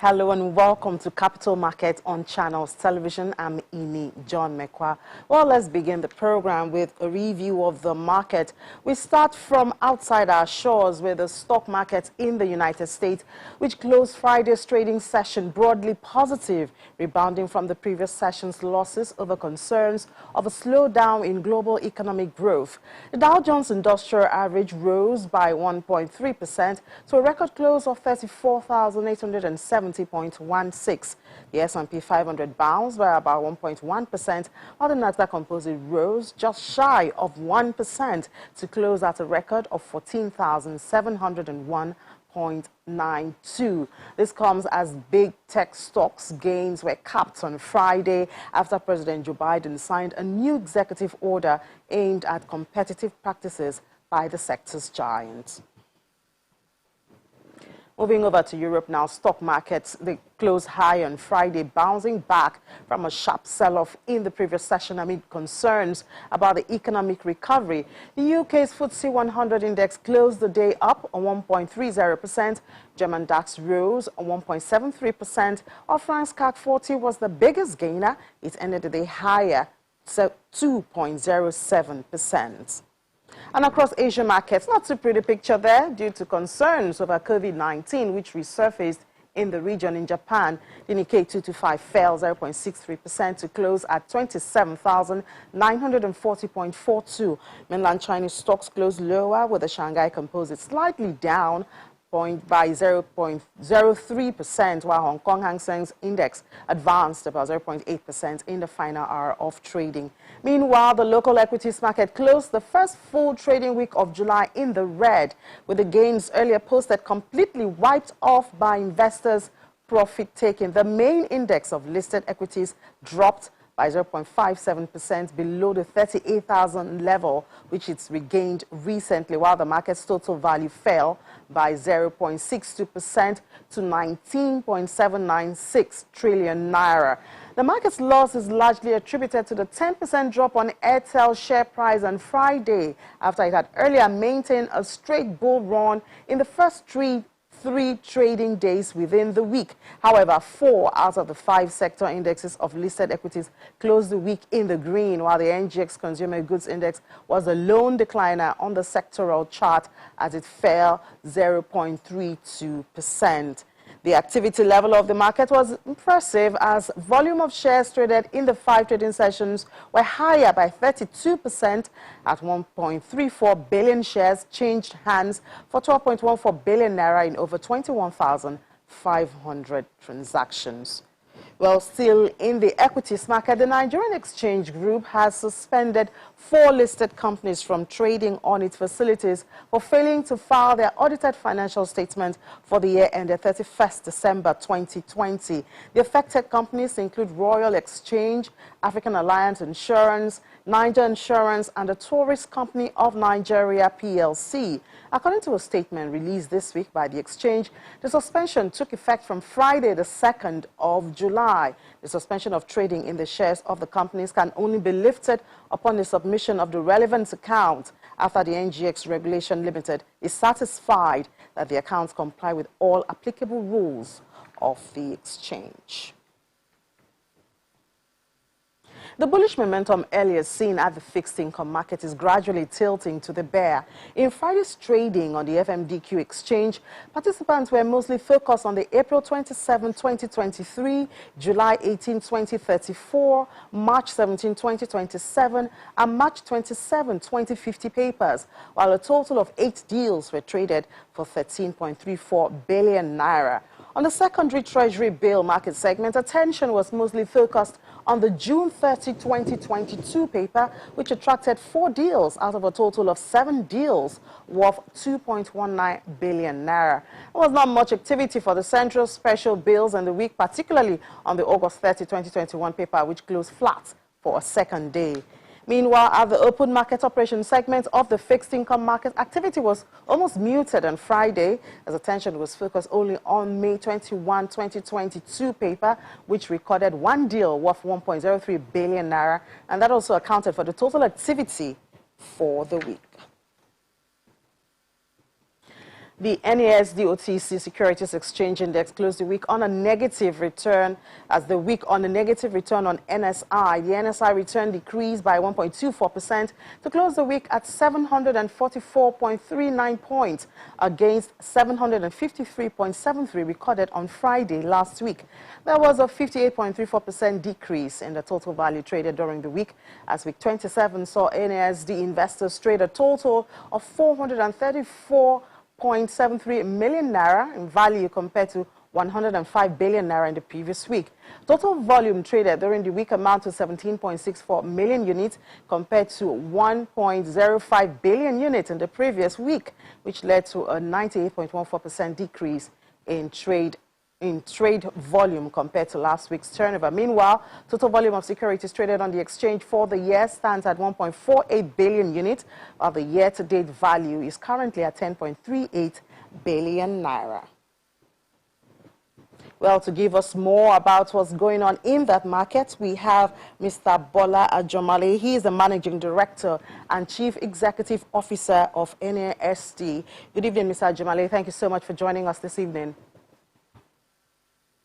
Hello and welcome to Capital Market on Channels Television. I'm Ini John Mekwa. Well, let's begin the program with a review of the market. We start from outside our shores with the stock market in the United States, which closed Friday's trading session broadly positive, rebounding from the previous session's losses over concerns of a slowdown in global economic growth. The Dow Jones Industrial Average rose by 1.3% to a record close of 34,870.16. The S&P 500 bounced by about 1.1%, while the Nasdaq Composite rose just shy of 1% to close at a record of 14,701.92. This comes as big tech stocks gains were capped on Friday after President Joe Biden signed a new executive order aimed at competitive practices by the sector's giants. Moving over to Europe now, stock markets, they closed high on Friday, bouncing back from a sharp sell-off in the previous session amid concerns about the economic recovery. The UK's FTSE 100 index closed the day up 1.30%. German DAX rose 1.73%, while France CAC 40 was the biggest gainer. It ended the day higher, 2.07%. And across Asian markets, not too pretty picture there due to concerns over COVID-19, which resurfaced in the region. In Japan, the Nikkei 225 fell 0.63% to close at 27,940.42. Mainland Chinese stocks closed lower, with the Shanghai Composite slightly down by 0.03%, while Hong Kong Hang Seng's index advanced about 0.8% in the final hour of trading. Meanwhile, the local equities market closed the first full trading week of July in the red, with the gains earlier posted completely wiped off by investors' profit-taking. The main index of listed equities dropped by 0.57% below the 38,000 level, which it's regained recently, while the market's total value fell by 0.62% to 19.796 trillion naira. The market's loss is largely attributed to the 10% drop on Airtel's share price on Friday, after it had earlier maintained a straight bull run in the first three trading days within the week. However, 4 out of the 5 sector indexes of listed equities closed the week in the green, while the NGX Consumer Goods Index was a lone decliner on the sectoral chart as it fell 0.32%. The activity level of the market was impressive as volume of shares traded in the 5 trading sessions were higher by 32% at 1.34 billion shares changed hands for 12.14 billion naira in over 21,500 transactions. Well, still in the equities market, the Nigerian Exchange Group has suspended 4 listed companies from trading on its facilities for failing to file their audited financial statement for the year ended 31st December 2020. The affected companies include Royal Exchange, African Alliance Insurance, Niger Insurance, and the Tourist Company of Nigeria PLC. According to a statement released this week by the exchange, the suspension took effect from Friday, the 2nd of July. The suspension of trading in the shares of the companies can only be lifted upon the submission of the relevant account after the NGX Regulation Limited is satisfied that the accounts comply with all applicable rules of the exchange. The bullish momentum earlier seen at the fixed income market is gradually tilting to the bear. In Friday's trading on the FMDQ exchange, participants were mostly focused on the April 27, 2023, July 18, 2034, March 17, 2027, and March 27, 2050 papers, while a total of 8 deals were traded for 13.34 billion naira. On the secondary treasury bill market segment, attention was mostly focused on the June 30, 2022 paper, which attracted 4 deals out of a total of 7 deals worth 2.19 billion naira. There was not much activity for the central special bills in the week, particularly on the August 30, 2021 paper, which closed flat for a second day. Meanwhile, at the open market operation segment of the fixed income market, activity was almost muted on Friday as attention was focused only on May 21, 2022 paper, which recorded 1 deal worth 1.03 billion naira, and that also accounted for the total activity for the week. The NSD OTC Securities Exchange Index closed the week on a negative return. As the week on a negative return on NSI, the NSI return decreased by 1.24% to close the week at 744.39 points against 753.73 recorded on Friday last week. There was a 58.34% decrease in the total value traded during the week, as week 27 saw NSD investors trade a total of 434.73 million naira in value compared to 105 billion naira in the previous week. Total volume traded during the week amounted to 17.64 million units compared to 1.05 billion units in the previous week, which led to a 98.14% decrease in trade volume compared to last week's turnover. Meanwhile, total volume of securities traded on the exchange for the year stands at 1.48 billion units, while the year-to-date value is currently at 10.38 billion naira. Well, to give us more about what's going on in that market, we have Mr. Bola Ajomale. He is the Managing Director and Chief Executive Officer of NSD. Good evening, Mr. Ajomale. Thank you so much for joining us this evening.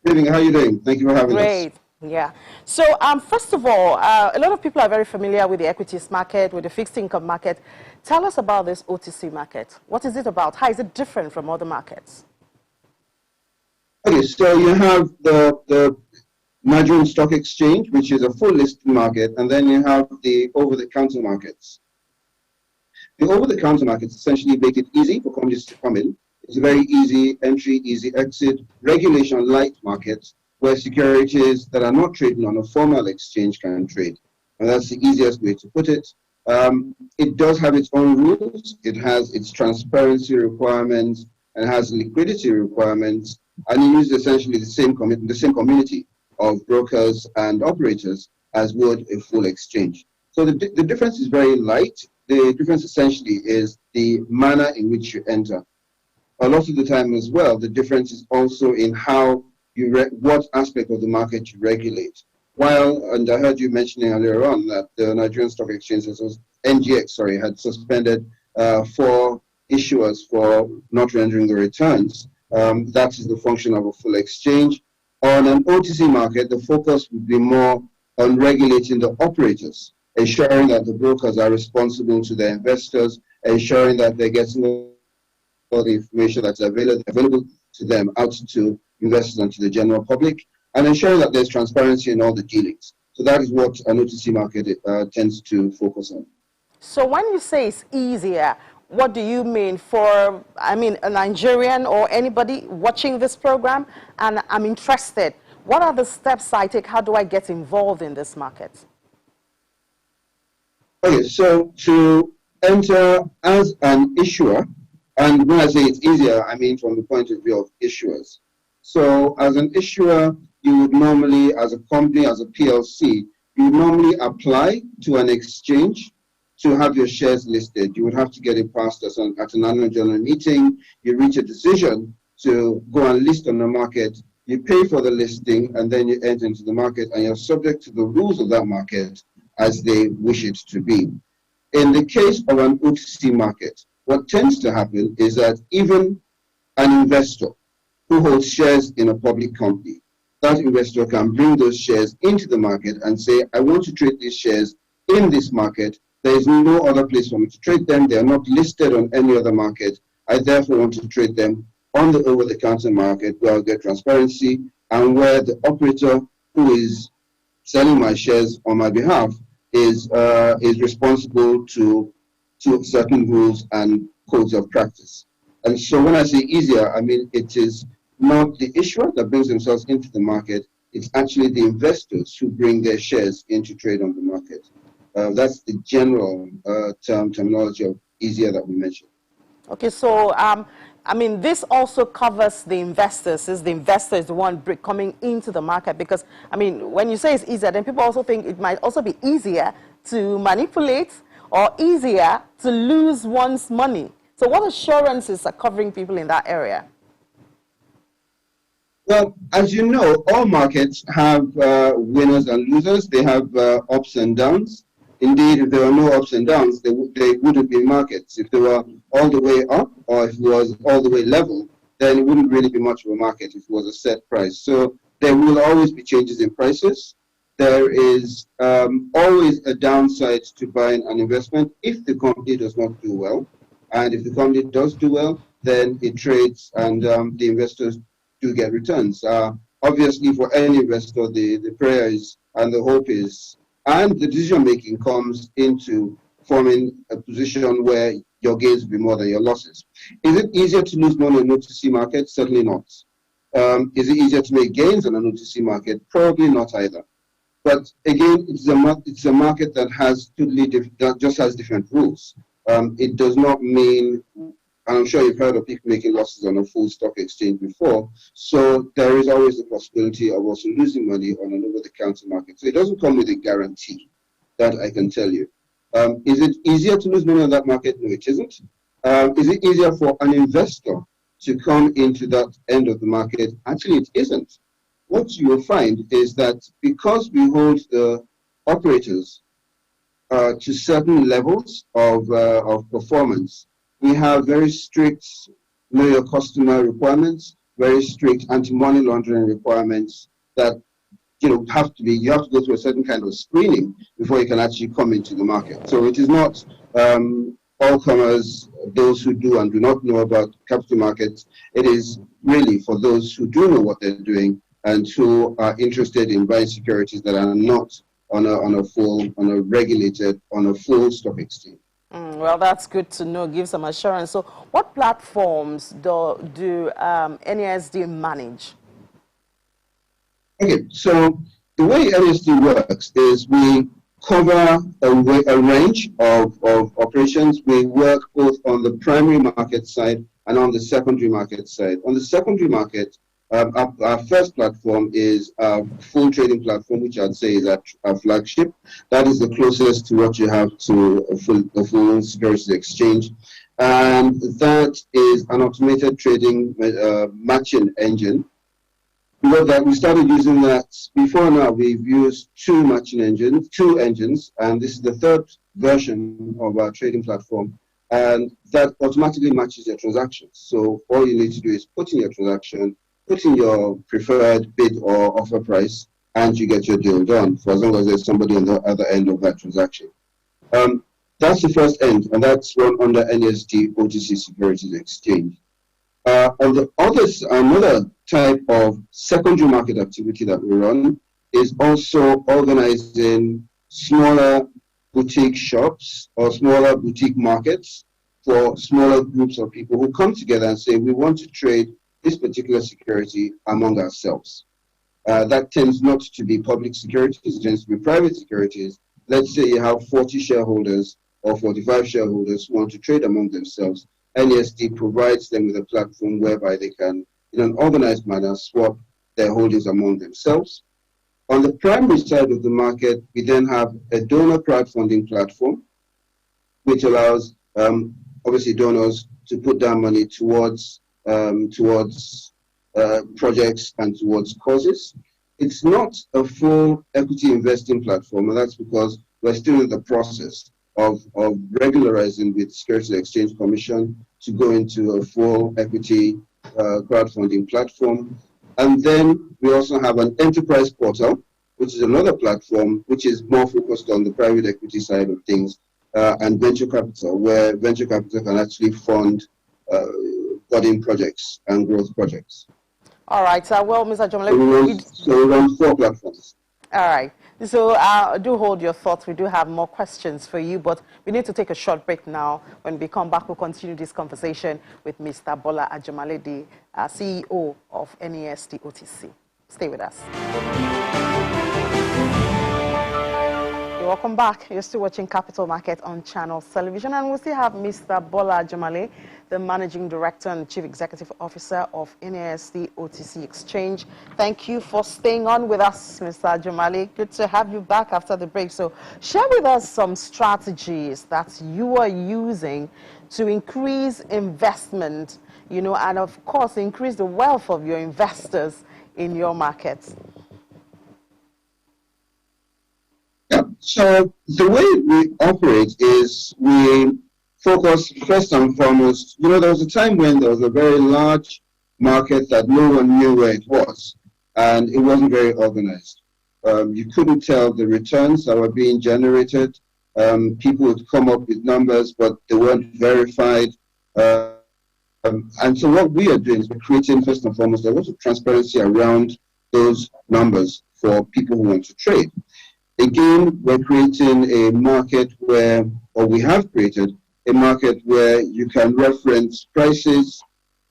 Good evening. How are you doing? Thank you for having us. Great. Yeah. So, first of all, a lot of people are very familiar with the equities market, with the fixed income market. Tell us about this OTC market. What is it about? How is it different from other markets? Okay, so you have the Nigerian Stock Exchange, which is a full listed market, and then you have the over-the-counter markets. The over-the-counter markets essentially make it easy for companies to come in. It's a very easy entry, easy exit, regulation-light market where securities that are not trading on a formal exchange can trade. And that's the easiest way to put it. It does have its own rules. It has its transparency requirements and has liquidity requirements. And it uses essentially the same community of brokers and operators as would a full exchange. So the difference is very light. The difference essentially is the manner in which you enter. A lot of the time as well, the difference is also in how what aspect of the market you regulate. And I heard you mentioning earlier on that the Nigerian Stock Exchange, NGX, had suspended 4 issuers for not rendering the returns. That is the function of a full exchange. On an OTC market, the focus would be more on regulating the operators, ensuring that the brokers are responsible to their investors, ensuring that they're getting all the information that's available to them out to investors and to the general public, and ensuring that there's transparency in all the dealings. So that is what an OTC market tends to focus on. So when you say it's easier, what do you mean for, a Nigerian or anybody watching this program, and I'm interested, what are the steps I take? How do I get involved in this market? Okay, so to enter as an issuer, and when I say it's easier, I mean from the point of view of issuers. So as an issuer, you would normally, as a company, as a PLC, you would normally apply to an exchange to have your shares listed. You would have to get it passed at an annual general meeting. You reach a decision to go and list on the market. You pay for the listing, and then you enter into the market, and you're subject to the rules of that market as they wish it to be. In the case of an OTC market, what tends to happen is that even an investor who holds shares in a public company, that investor can bring those shares into the market and say, I want to trade these shares in this market. There is no other place for me to trade them. They are not listed on any other market. I therefore want to trade them on the over-the-counter market where I'll get transparency and where the operator who is selling my shares on my behalf is responsible to certain rules and codes of practice. And so when I say easier, I mean it is not the issuer that brings themselves into the market. It's actually the investors who bring their shares into trade on the market. That's the general terminology of easier that we mentioned. Okay, so this also covers the investors. Is the investor is the one coming into the market? Because when you say it's easier, then people also think it might also be easier to manipulate or easier to lose one's money. So what assurances are covering people in that area? Well, as you know, all markets have winners and losers. They have ups and downs. Indeed, if there were no ups and downs, they wouldn't be markets. If they were all the way up, or if it was all the way level, then it wouldn't really be much of a market if it was a set price. So there will always be changes in prices. There is always a downside to buying an investment if the company does not do well. And if the company does do well, then it trades and the investors do get returns. Obviously, for any investor, the prayer is and the hope is, and the decision making comes into forming a position where your gains will be more than your losses. Is it easier to lose money on OTC market? Certainly not. Is it easier to make gains on an OTC market? Probably not either. But again, it's a market that has that just has different rules. It does not mean, and I'm sure you've heard of people making losses on a full stock exchange before. So there is always the possibility of also losing money on an over-the-counter market. So it doesn't come with a guarantee, that I can tell you. Is it easier to lose money on that market? No, it isn't. Is it easier for an investor to come into that end of the market? Actually, it isn't. What you will find is that because we hold the operators to certain levels of performance, we have very strict know your customer requirements, very strict anti-money laundering requirements that you have to go through a certain kind of screening before you can actually come into the market. So it is not all comers, those who do and do not know about capital markets. It is really for those who do know what they're doing and who are interested in buying securities that are not on a full stock exchange. Well, that's good to know. Give some assurance. So, what platforms do NSD manage? Okay, so the way NSD works is we cover a range of operations. We work both on the primary market side and on the secondary market side. On the secondary market, our first platform is a full trading platform, which I'd say is our flagship. That is the closest to what you have to a full securities exchange. And that is an automated trading matching engine. We started using that before now. We've used two engines, and this is the third version of our trading platform. And that automatically matches your transactions. So all you need to do is put in your transaction, put in your preferred bid or offer price, and you get your deal done for as long as there's somebody on the other end of that transaction. That's the first end, and that's run under NSD OTC Securities Exchange. On the another type of secondary market activity that we run is also organizing smaller boutique shops or smaller boutique markets for smaller groups of people who come together and say, we want to trade this particular security among ourselves. That tends not to be public securities, it tends to be private securities. Let's say you have 40 shareholders or 45 shareholders who want to trade among themselves. NSD provides them with a platform whereby they can, in an organized manner, swap their holdings among themselves. On the primary side of the market, we then have a donor crowdfunding platform, which allows, obviously, donors to put down money towards projects and towards causes. It's not a full equity investing platform, and that's because we're still in the process of regularizing with Securities Exchange Commission to go into a full equity crowdfunding platform. And then we also have an enterprise portal, which is another platform which is more focused on the private equity side of things, and venture capital, where venture capital can actually fund budding projects and growth projects. All right. Well, Mr. Ajomale, so we run 4 platforms. All right. So do hold your thoughts. We do have more questions for you, but we need to take a short break now. When we come back, we'll continue this conversation with Mr. Bola Ajomale, the CEO of NSD OTC. Stay with us. Welcome back. You're still watching Capital Market on Channels Television, and we still have Mr. Bola Ajomale, the Managing Director and Chief Executive Officer of NSD OTC Exchange. Thank you for staying on with us, Mr. Ajomale. Good to have you back after the break. So share with us some strategies that you are using to increase investment, and of course, increase the wealth of your investors in your markets. Yeah. So the way we operate is we focus first and foremost. There was a time when there was a very large market that no one knew where it was, and it wasn't very organized. You couldn't tell the returns that were being generated. People would come up with numbers, but they weren't verified. And so what we are doing is we're creating, first and foremost, a lot of transparency around those numbers for people who want to trade. Again, we're creating a market we have created a market where you can reference prices,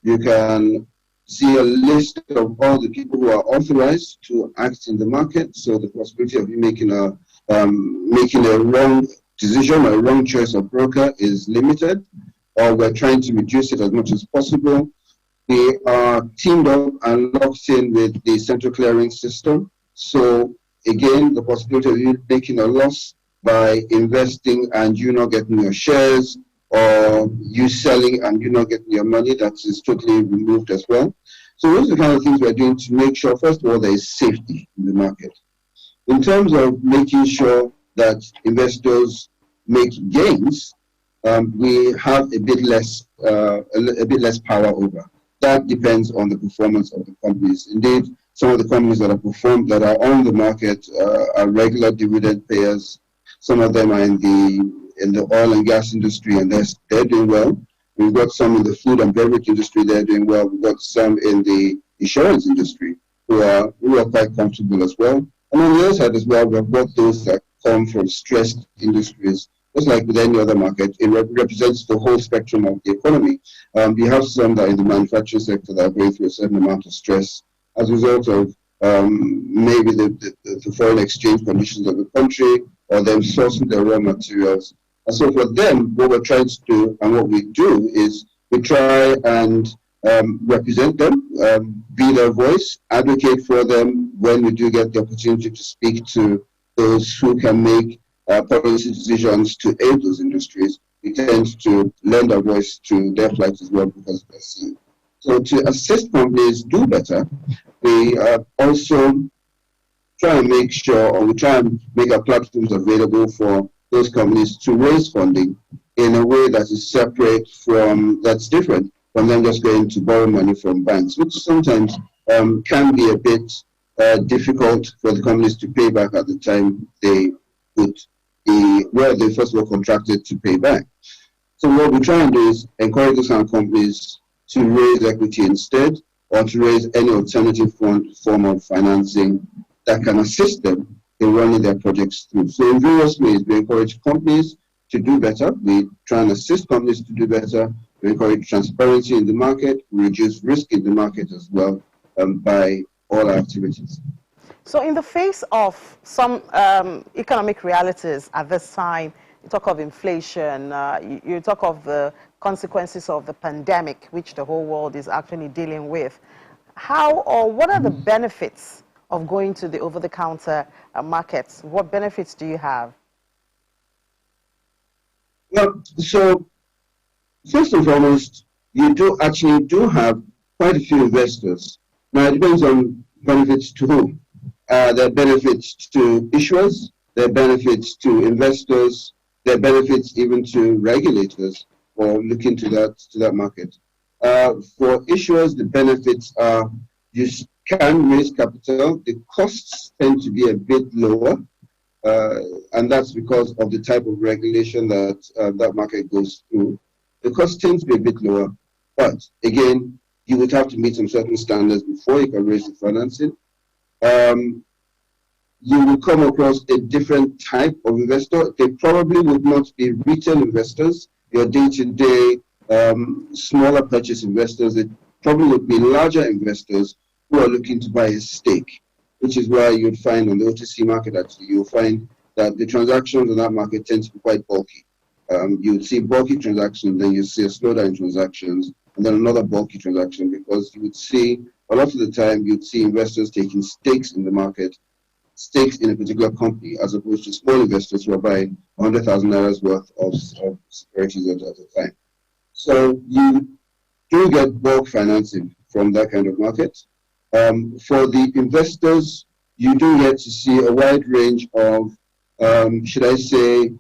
you can see a list of all the people who are authorized to act in the market. So the possibility of you making a wrong decision or a wrong choice of broker is limited, or we're trying to reduce it as much as possible. We are teamed up and locked in with the central clearing system. So again, the possibility of you making a loss by investing and you not getting your shares, or you selling and you not getting your money, that is totally removed as well. So those are the kind of things we're doing to make sure, first of all, there is safety in the market. In terms of making sure that investors make gains, we have a bit less power over. That depends on the performance of the companies. Indeed, some of the companies that are on the market are regular dividend payers. Some of them are in the oil and gas industry, and they're doing well. We've got some in the food and beverage industry, they're doing well. We've got some in the insurance industry who are quite comfortable as well. And on the other side as well, we've got those that come from stressed industries. Just like with any other market, it represents the whole spectrum of the economy. You have some that are in the manufacturing sector that are going through a certain amount of stress as a result of maybe the foreign exchange conditions of the country, or them sourcing their raw materials. And so for them, what we're trying to do, and what we do, is we try and represent them, be their voice, advocate for them when we do get the opportunity to speak to those who can make policy decisions to aid those industries. We tend to lend our voice to their plight as well, because they're seen. So to assist companies do better, we also try and make sure, or we try and make our platforms available for those companies to raise funding in a way that is that's different from them just going to borrow money from banks, which sometimes can be a bit difficult for the companies to pay back at the time they first of all contracted to pay back. So what we try and do is encourage those kind of companies to raise equity instead, or to raise any alternative form of financing that can assist them in running their projects through. So in various ways, we encourage companies to do better. We try and assist companies to do better. We encourage transparency in the market. We reduce risk in the market as well by all our activities. So in the face of some economic realities at this time, you talk of inflation, you talk of the consequences of the pandemic, which the whole world is actually dealing with. How or what are the benefits of going to the over-the-counter markets? What benefits do you have? Well, so first and foremost, you do have quite a few investors. Now, it depends on benefits to whom. There are benefits to issuers, there are benefits to investors, there are benefits even to regulators for looking to that market. For issuers, the benefits are you can raise capital. The costs tend to be a bit lower, and that's because of the type of regulation that market goes through. The cost tends to be a bit lower, but again, you would have to meet some certain standards before you can raise the financing. You will come across a different type of investor. They probably would not be retail investors, your day-to-day smaller purchase investors. They probably would be larger investors who are looking to buy a stake, which is why you'd find on the OTC market, actually, you'll find that the transactions on that market tend to be quite bulky. You'd see bulky transactions, then you see a slowdown in transactions, and then another bulky transaction, because you would see, a lot of the time, you'd see investors taking stakes in the market, stakes in a particular company, as opposed to small investors who are buying 100,000 Naira's worth of securities at a time. So you do get bulk financing from that kind of market. For the investors, you do get to see a wide range of, should I say,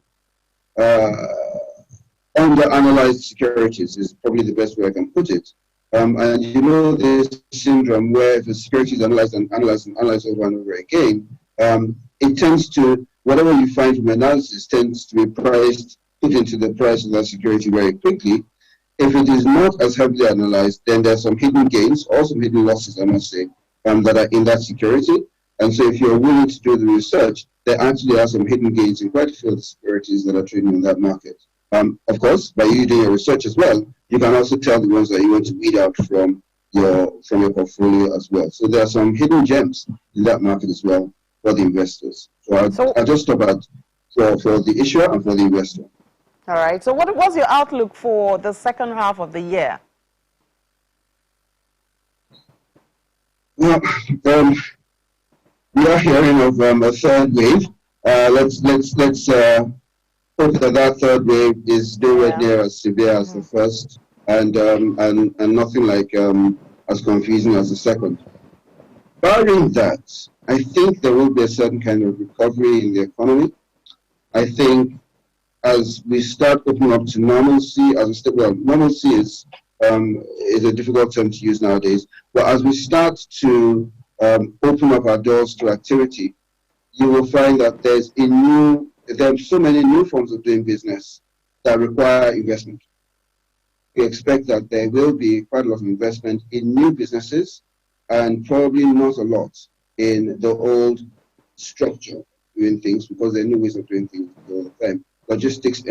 under-analyzed securities is probably the best way I can put it. And you know this syndrome where if a security is analyzed and analyzed and analyzed over and over again, it tends to, whatever you find from analysis tends to be priced, put into the price of that security very quickly. If it is not as heavily analyzed, then there's some hidden gains or some hidden losses, I must say, that are in that security. And so if you're willing to do the research, there actually are some hidden gains in quite a few of the securities that are trading in that market. Of course, by you doing your research as well, you can also tell the ones that you want to weed out from your portfolio as well. So there are some hidden gems in that market as well for the investors. So I'll just stop at for the issuer and for the investor. All right. So what was your outlook for the second half of the year? Well, we are hearing of a third wave. Let's hope that third wave is nowhere near as severe as the first, and nothing like as confusing as the second. Barring that, I think there will be a certain kind of recovery in the economy. I think as we start opening up to normalcy, normalcy is a difficult term to use nowadays, but as we start to open up our doors to activity, you will find that there are so many new forms of doing business that require investment. We expect that there will be quite a lot of investment in new businesses and probably not a lot in the old structure of doing things, because there are new ways of doing things all the time. Logistics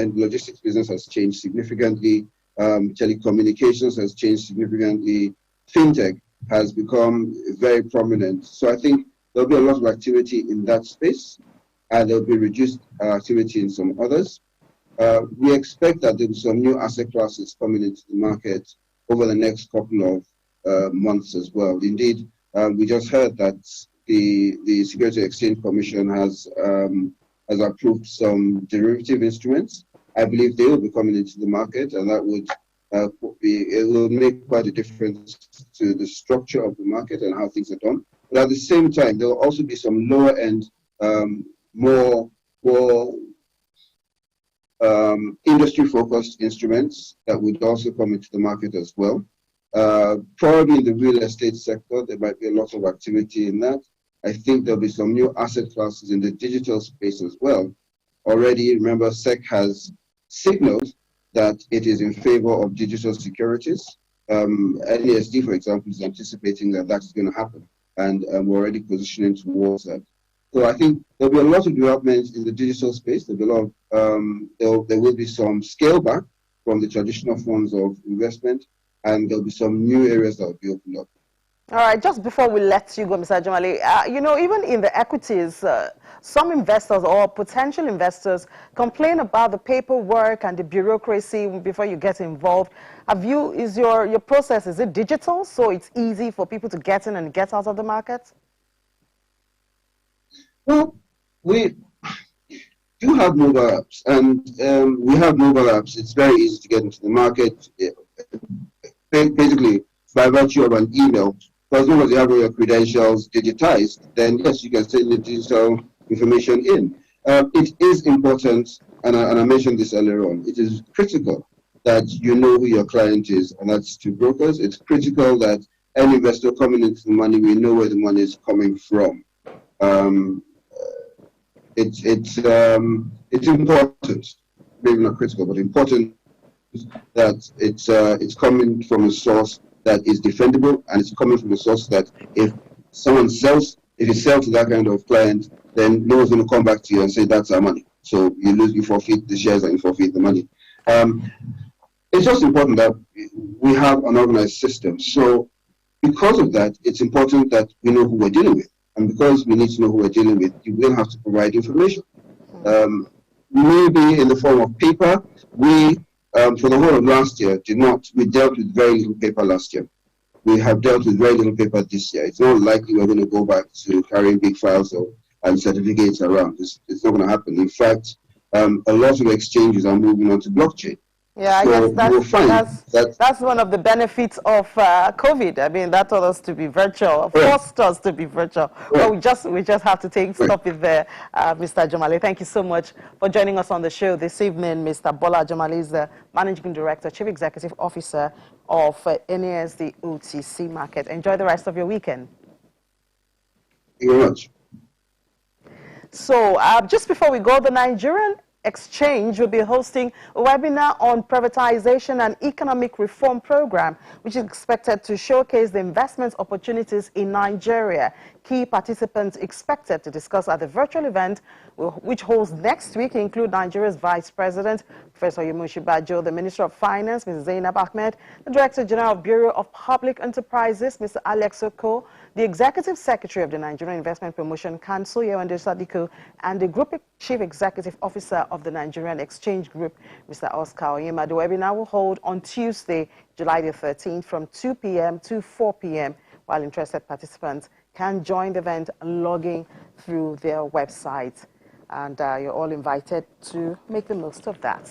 business has changed significantly. Telecommunications has changed significantly. Fintech has become very prominent. So I think there'll be a lot of activity in that space, and there'll be reduced activity in some others. We expect that there'll be some new asset classes coming into the market over the next couple of months as well. Indeed, we just heard that the Securities Exchange Commission has approved some derivative instruments. I believe they will be coming into the market, and that would it will make quite a difference to the structure of the market and how things are done. But at the same time, there will also be some lower end, more industry-focused instruments that would also come into the market as well. Probably in the real estate sector, there might be a lot of activity in that. I think there'll be some new asset classes in the digital space as well. Already, remember, SEC has signaled that it is in favor of digital securities. NSD, for example, is anticipating that that is going to happen, and we're already positioning towards that. So I think there'll be a lot of developments in the digital space. There'll be a lot of, there will be some scale back from the traditional forms of investment, and there'll be some new areas that will be opened up. All right, just before we let you go, Mr. Ajamale, you know, even in the equities, some investors or potential investors complain about the paperwork and the bureaucracy before you get involved. Is your process, is it digital, so it's easy for people to get in and get out of the market? Well, we do have mobile apps, and we have mobile apps. It's very easy to get into the market, basically by virtue of an email. So as long as you have all your credentials digitized, then yes, you can send the digital information in. It is important, and I mentioned this earlier on, it is critical that you know who your client is, and that's to brokers. It's critical that any investor coming into the money, we know where the money is coming from. It's important, maybe not critical, but important that it's coming from a source that is defendable, and it's coming from a source that if you sell to that kind of client, then no one's going to come back to you and say that's our money. So you forfeit the shares and you forfeit the money. It's just important that we have an organized system. So because of that, it's important that we know who we're dealing with. And because we need to know who we're dealing with, you will have to provide information. Maybe in the form of paper. We, for the whole of last year, we dealt with very little paper last year. We have dealt with very little paper this year. It's not likely we're going to go back to carrying big files and certificates around. It's not going to happen. In fact, a lot of exchanges are moving on to blockchain. Yeah, I So guess you will find that that's one of the benefits of COVID. I mean, that taught us to be virtual, correct, forced us to be virtual. But correct, we just have to correct. stop it there, Mr. Jomale. Thank you so much for joining us on the show this evening. Mr. Bola Jomale is the Managing Director, Chief Executive Officer of NSD OTC Market. Enjoy the rest of your weekend. Thank you very much. So just before we go, the Nigerian Exchange will be hosting a webinar on privatization and economic reform program, which is expected to showcase the investment opportunities in Nigeria. Key participants expected to discuss at the virtual event, which holds next week, include Nigeria's Vice President, Professor Yemushi Bajo, the Minister of Finance, Ms. Zainab Ahmed, the Director General of Bureau of Public Enterprises, Mr. Alex Oko, the Executive Secretary of the Nigerian Investment Promotion Council, Yewande Sadiko, and the Group Chief Executive Officer of the Nigerian Exchange Group, Mr. Oscar Oyema. The webinar will hold on Tuesday, July the 13th from 2 p.m. to 4 p.m., while interested participants can join the event logging through their website. And you're all invited to make the most of that.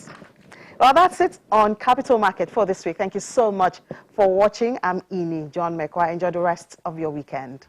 Well, that's it on Capital Market for this week. Thank you so much for watching. I'm Ini John Mekwa. Enjoy the rest of your weekend.